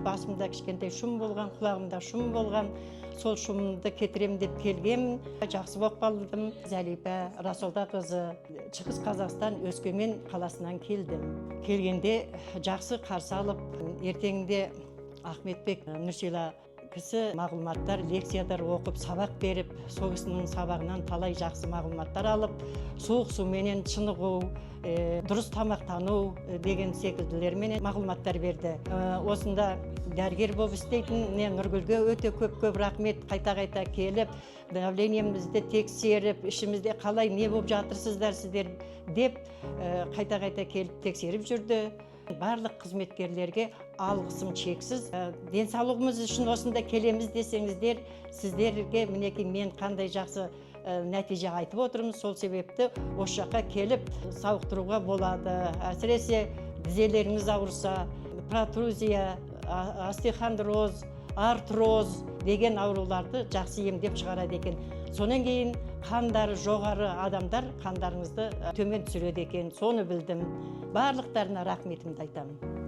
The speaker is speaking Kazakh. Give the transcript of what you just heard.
Басымда кішкентай шум болған, құлағымда шум болған. Сол шумымды кетірем деп келгенмін. Жақсы болып қалдым. Зәлипа Расолдақызы, Шығыс Қазақстан Өскемен қаласынан келдім. Келгенде жақсы қарсы алып, ертеңінде Ахметбек Нұрсила кісі мағлұматтар, лекциядар оқып, сабақ беріп, сол кісінің сабағынан талай жақсы мағлұматтар алып, суық суменен шынығу, дұрыс тамақтану деген секілділермен мағлұматтар берді. Осында дәрігер болып істейтін Нұргүлге өте көп рахмет, қайта келіп, давлениемізді тексеріп, ішімізде қалай не болып жатырсыздар сіздер деп қайта келіп тексеріп жүрді. Барлық қызметкерлерге алғысым шексіз. Денсаулығымыз үшін осында келеміз десеңіздер, сіздерге мінекей мен қандай жақсы нәтиже айтып отырмыз. Сол себепті осы жаққа келіп сауықтыруға болады. Әсіресе тізелеріңіз ауырса, протрузия, остеохондроз, артроз деген ауруларды жақсы емдеп шығарады екен. Сонан кейін қандары жоғары адамдар қандарыңызды төмен түсіреді екен. Соны білдім. Барлықтарына рахметімді айтамын.